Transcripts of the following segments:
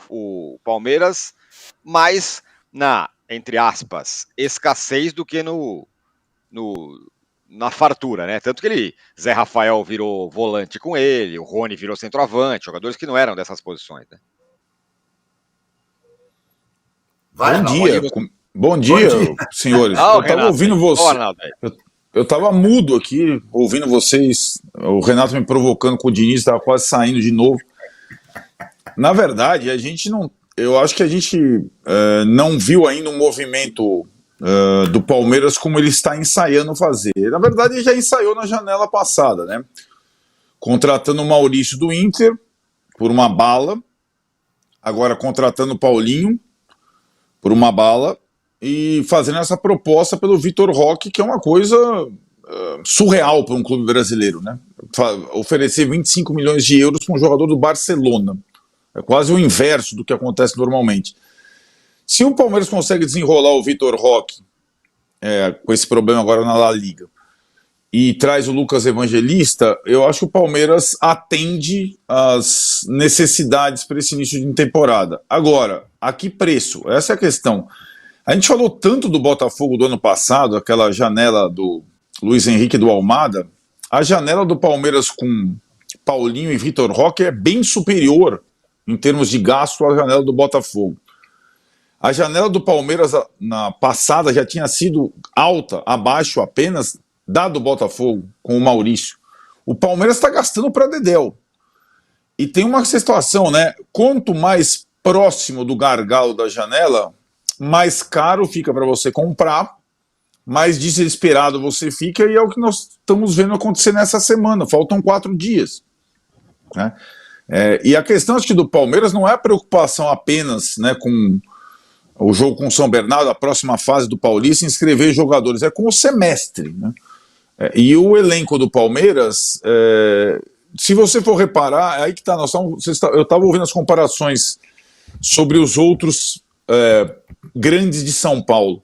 o Palmeiras mais na, entre aspas, escassez do que na fartura, né? Tanto que Zé Rafael virou volante com ele, o Rony virou centroavante, jogadores que não eram dessas posições, né? Bom dia, senhores. Eu estava ouvindo você. Eu estava mudo aqui, ouvindo vocês. O Renato me provocando com o Diniz, estava quase saindo de novo. Na verdade, eu acho que a gente não viu ainda um movimento do Palmeiras como ele está ensaiando fazer. Na verdade, ele já ensaiou na janela passada, né? Contratando o Maurício do Inter por uma bala, agora contratando o Paulinho por uma bala e fazendo essa proposta pelo Vitor Roque, que é uma coisa surreal para um clube brasileiro, né? Oferecer 25 milhões de euros para um jogador do Barcelona. É quase o inverso do que acontece normalmente. Se o Palmeiras consegue desenrolar o Vitor Roque com esse problema agora na La Liga e traz o Lucas Evangelista, eu acho que o Palmeiras atende às necessidades para esse início de temporada. Agora, a que preço? Essa é a questão. A gente falou tanto do Botafogo do ano passado, aquela janela do Luiz Henrique do Almada. A janela do Palmeiras com Paulinho e Vitor Roque é bem superior em termos de gasto à janela do Botafogo. A janela do Palmeiras na passada já tinha sido alta, abaixo apenas da do Botafogo, com o Maurício. O Palmeiras está gastando para dedéu. E tem uma situação, né? Quanto mais próximo do gargalo da janela, mais caro fica para você comprar, mais desesperado você fica, e é o que nós estamos vendo acontecer nessa semana. Faltam 4 dias. Né? E a questão, acho que, do Palmeiras não é a preocupação apenas, né, com o jogo com o São Bernardo, a próxima fase do Paulista, inscrever jogadores, é com o semestre, né? E o elenco do Palmeiras, se você for reparar, é aí que está. Eu estava ouvindo as comparações sobre os outros grandes de São Paulo.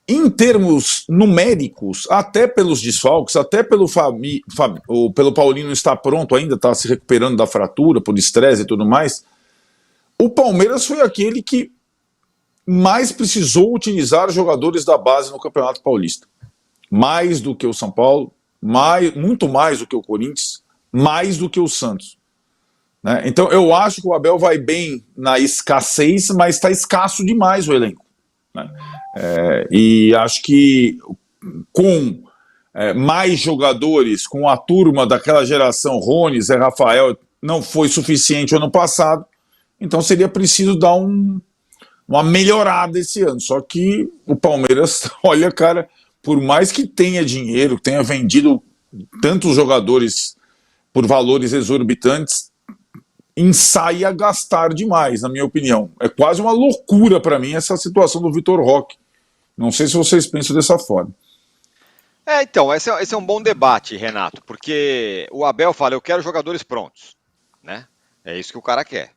Em termos numéricos, até pelos desfalques, até pelo Paulinho não estar pronto ainda, está se recuperando da fratura, por estresse e tudo mais, o Palmeiras foi aquele que mais precisou utilizar jogadores da base no Campeonato Paulista. Mais do que o São Paulo, muito mais do que o Corinthians, mais do que o Santos. Né? Então eu acho que o Abel vai bem na escassez, mas está escasso demais o elenco. Né? E acho que com mais jogadores, com a turma daquela geração, Rony, Zé Rafael, não foi suficiente o ano passado, então seria preciso dar uma melhorada esse ano. Só que o Palmeiras, olha, cara, por mais que tenha dinheiro, tenha vendido tantos jogadores por valores exorbitantes, ensaia a gastar demais, na minha opinião. É quase uma loucura para mim essa situação do Vitor Roque. Não sei se vocês pensam dessa forma. Então, esse é um bom debate, Renato, porque o Abel fala, eu quero jogadores prontos, né? É isso que o cara quer.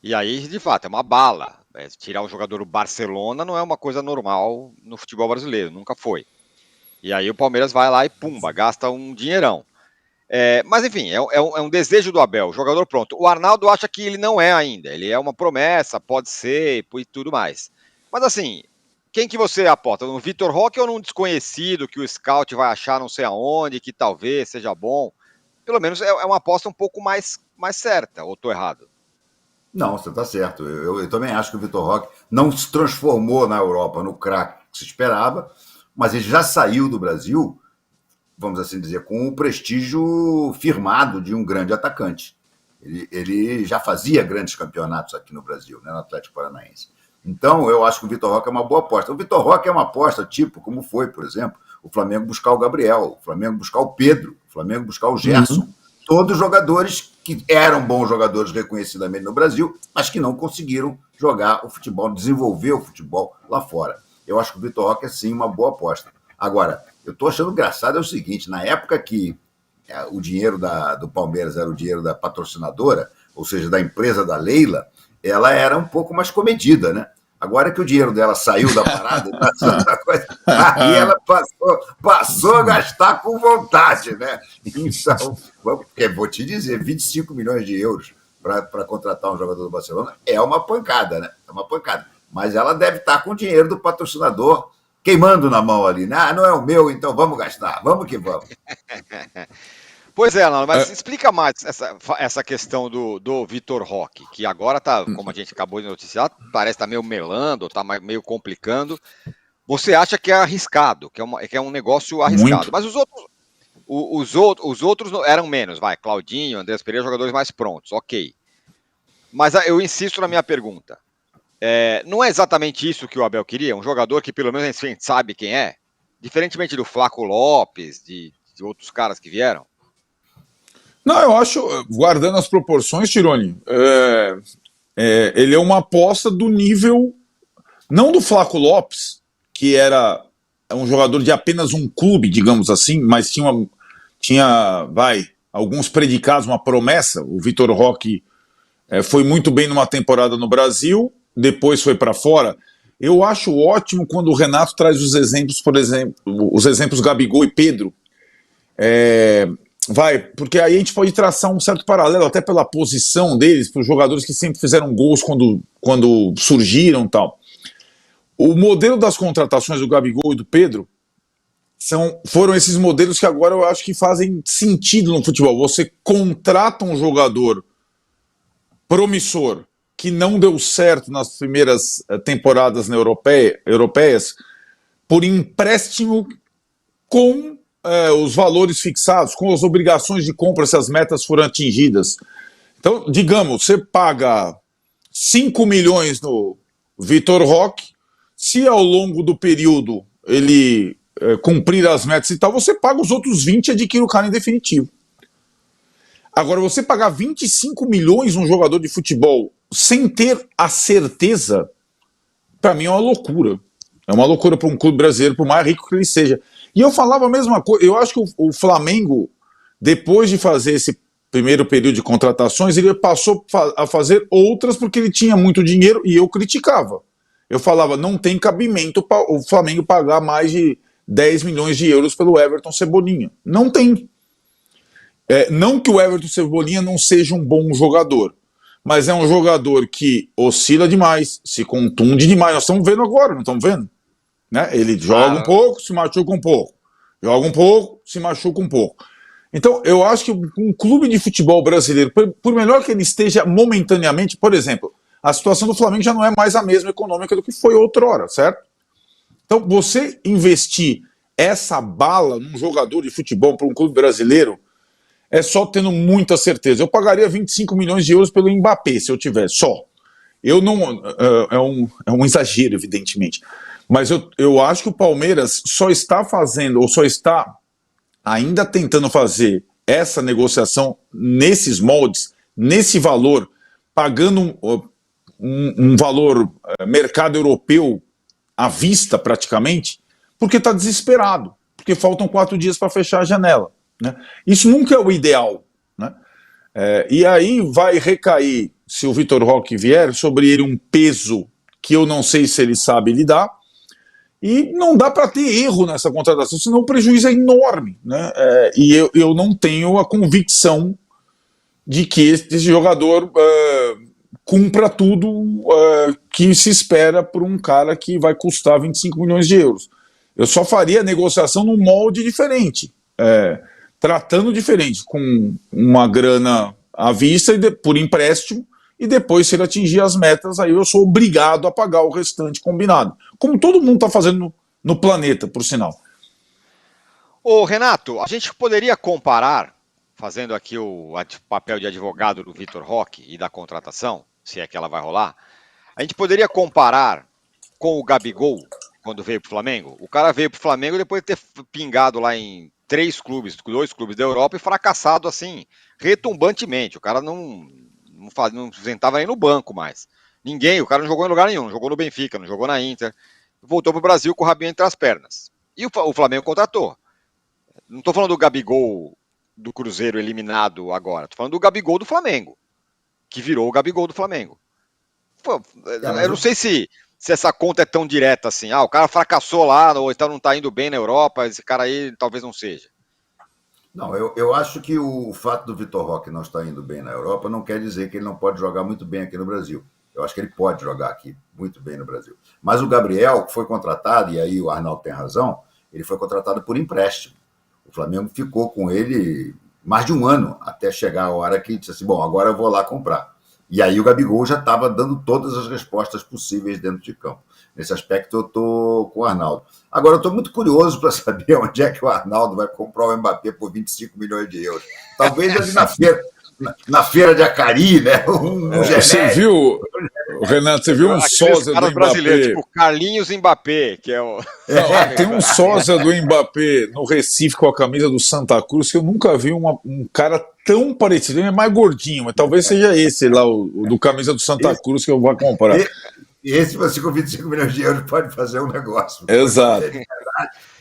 E aí, de fato, é uma bala. Tirar um jogador do Barcelona não é uma coisa normal no futebol brasileiro, nunca foi. E aí o Palmeiras vai lá e pumba, gasta um dinheirão. Mas enfim, é um desejo do Abel, jogador pronto. O Arnaldo acha que ele não é ainda, ele é uma promessa, pode ser e tudo mais. Mas assim, quem que você aposta? No Vitor Roque ou num desconhecido que o scout vai achar não sei aonde, que talvez seja bom? Pelo menos é uma aposta um pouco mais certa, ou estou errado? Não, você está certo. Eu também acho que o Vitor Roque não se transformou na Europa no craque que se esperava, mas ele já saiu do Brasil, vamos assim dizer, com o prestígio firmado de um grande atacante. Ele já fazia grandes campeonatos aqui no Brasil, né, no Atlético Paranaense. Então, eu acho que o Vitor Roque é uma boa aposta. O Vitor Roque é uma aposta, tipo, como foi, por exemplo, o Flamengo buscar o Gabriel, o Flamengo buscar o Pedro, o Flamengo buscar o Gerson. Uhum. Todos jogadores que eram bons jogadores reconhecidamente no Brasil, mas que não conseguiram jogar o futebol, desenvolver o futebol lá fora. Eu acho que o Vitor Roque é, sim, uma boa aposta. Agora, eu estou achando engraçado é o seguinte, na época que o dinheiro do Palmeiras era o dinheiro da patrocinadora, ou seja, da empresa da Leila, ela era um pouco mais comedida, né? Agora que o dinheiro dela saiu da parada, aí ela passou a gastar com vontade, né? Então, vou te dizer, 25 milhões de euros para contratar um jogador do Barcelona é uma pancada, né? É uma pancada. Mas ela deve estar com o dinheiro do patrocinador queimando na mão ali, né? Não é o meu, então vamos gastar, vamos que vamos. Pois é, Arnaldo, mas explica mais essa questão do Vitor Roque, que agora tá, como a gente acabou de noticiar, parece estar meio melando, está meio complicando. Você acha que é arriscado, que é um negócio arriscado, muito. Mas os outros eram menos, Claudinho, Andrés Pereira, jogadores mais prontos, ok. Mas eu insisto na minha pergunta. Não é exatamente isso que o Abel queria? Um jogador que pelo menos a gente sabe quem é? Diferentemente do Flaco Lopes, de outros caras que vieram? Não, eu acho, guardando as proporções, Tironi, ele é uma aposta do nível, não do Flaco Lopes, que era um jogador de apenas um clube, digamos assim, mas tinha alguns predicados, uma promessa. O Vitor Roque foi muito bem numa temporada no Brasil, depois foi para fora. Eu acho ótimo quando o Renato traz os exemplos, por exemplo, os exemplos Gabigol e Pedro. Porque aí a gente pode traçar um certo paralelo, até pela posição deles, para os jogadores que sempre fizeram gols quando surgiram e tal. O modelo das contratações do Gabigol e do Pedro foram esses modelos que agora eu acho que fazem sentido no futebol. Você contrata um jogador promissor que não deu certo nas primeiras temporadas europeias por empréstimo com os valores fixados, com as obrigações de compra se as metas foram atingidas. Então, digamos, você paga 5 milhões no Vitor Roque, se ao longo do período ele cumprir as metas e tal, você paga os outros 20 e adquire o cara em definitivo. Agora, você pagar 25 milhões num jogador de futebol sem ter a certeza, para mim é uma loucura. É uma loucura para um clube brasileiro, por mais rico que ele seja. E eu falava a mesma coisa, eu acho que o Flamengo, depois de fazer esse primeiro período de contratações, ele passou a fazer outras porque ele tinha muito dinheiro e eu criticava. Eu falava, não tem cabimento para o Flamengo pagar mais de 10 milhões de euros pelo Everton Cebolinha. Não tem. Não que o Everton Cebolinha não seja um bom jogador, mas é um jogador que oscila demais, se contunde demais. Nós estamos vendo agora, não estamos vendo? Né? Ele joga um pouco, se machuca um pouco. Joga um pouco, se machuca um pouco. Então, eu acho que um clube de futebol brasileiro, por melhor que ele esteja momentaneamente, por exemplo, a situação do Flamengo já não é mais a mesma econômica do que foi outrora, certo? Então, você investir essa bala num jogador de futebol para um clube brasileiro é só tendo muita certeza. Eu pagaria 25 milhões de euros pelo Mbappé, se eu tivesse, só. Eu não... É um exagero, evidentemente. Mas eu acho que o Palmeiras só está fazendo, ou só está ainda tentando fazer essa negociação nesses moldes, nesse valor, pagando um valor mercado europeu à vista praticamente, porque está desesperado, porque faltam 4 dias para fechar a janela. Né? Isso nunca é o ideal. Né? E aí vai recair, se o Vitor Roque vier, sobre ele um peso que eu não sei se ele sabe lidar, e não dá para ter erro nessa contratação, senão o prejuízo é enorme. Né? E eu não tenho a convicção de que esse jogador cumpra tudo que se espera por um cara que vai custar 25 milhões de euros. Eu só faria a negociação num molde diferente, tratando diferente, com uma grana à vista por empréstimo, e depois, se ele atingir as metas, aí eu sou obrigado a pagar o restante combinado. Como todo mundo está fazendo no planeta, por sinal. Ô, Renato, a gente poderia comparar, fazendo aqui o papel de advogado do Vitor Roque e da contratação, se é que ela vai rolar, a gente poderia comparar com o Gabigol, quando veio para o Flamengo? O cara veio para o Flamengo depois de ter pingado lá em 2 clubes da Europa e fracassado assim, retumbantemente. O cara não sentava nem no banco mais. O cara não jogou em lugar nenhum, não jogou no Benfica, não jogou na Inter, voltou pro Brasil com o rabinho entre as pernas. E o Flamengo contratou. Não tô falando do Gabigol do Cruzeiro eliminado agora, tô falando do Gabigol do Flamengo, que virou o Gabigol do Flamengo. Pô, eu não sei se essa conta é tão direta assim. O cara fracassou lá, ou então não tá indo bem na Europa, esse cara aí talvez não seja. Não, eu acho que o fato do Vitor Roque não estar indo bem na Europa não quer dizer que ele não pode jogar muito bem aqui no Brasil. Eu acho que ele pode jogar aqui muito bem no Brasil. Mas o Gabriel, que foi contratado, e aí o Arnaldo tem razão, ele foi contratado por empréstimo. O Flamengo ficou com ele mais de um ano, até chegar a hora que disse assim, bom, agora eu vou lá comprar. E aí o Gabigol já estava dando todas as respostas possíveis dentro de campo. Nesse aspecto eu estou com o Arnaldo. Agora eu estou muito curioso para saber onde é que o Arnaldo vai comprar o Mbappé por 25 milhões de euros. Talvez ali na feira de Acari, né? Você viu, Renato, você viu um sósia do Mbappé? Tipo Carlinhos Mbappé, que é o... Tem um sósia do Mbappé no Recife com a camisa do Santa Cruz que eu nunca vi um cara tão parecido. Ele é mais gordinho, mas talvez seja esse lá, o do camisa do Santa Cruz que eu vou comprar. E esse você com 25 milhões de euros pode fazer um negócio. Exato.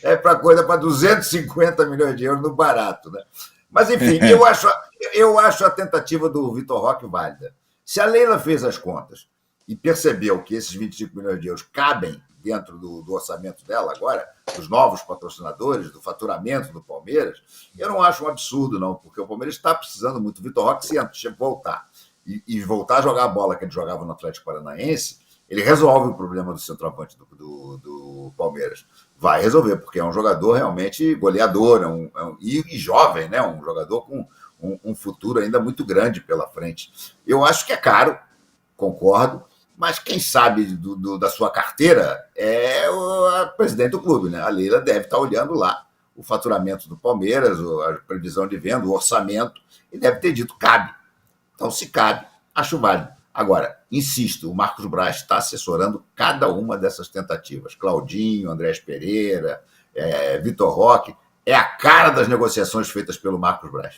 É para coisa para 250 milhões de euros no barato, né? Mas, enfim, eu acho a tentativa do Vitor Roque válida. Se a Leila fez as contas e percebeu que esses 25 milhões de euros cabem dentro do orçamento dela agora, dos novos patrocinadores, do faturamento do Palmeiras, eu não acho um absurdo, não, porque o Palmeiras está precisando muito. O Vitor Roque, se voltar e voltar a jogar a bola que ele jogava no Atlético Paranaense, ele resolve o problema do centroavante do Palmeiras. Vai resolver, porque é um jogador realmente goleador, e jovem, né? Um jogador com um futuro ainda muito grande pela frente. Eu acho que é caro, concordo, mas quem sabe da sua carteira é a presidente do clube, né? A Leila deve estar olhando lá o faturamento do Palmeiras, a previsão de venda, o orçamento, e deve ter dito cabe. Então, se cabe, acho válido. Agora, insisto, o Marcos Braz está assessorando cada uma dessas tentativas. Claudinho, Andrés Pereira, Vitor Roque. É a cara das negociações feitas pelo Marcos Braz.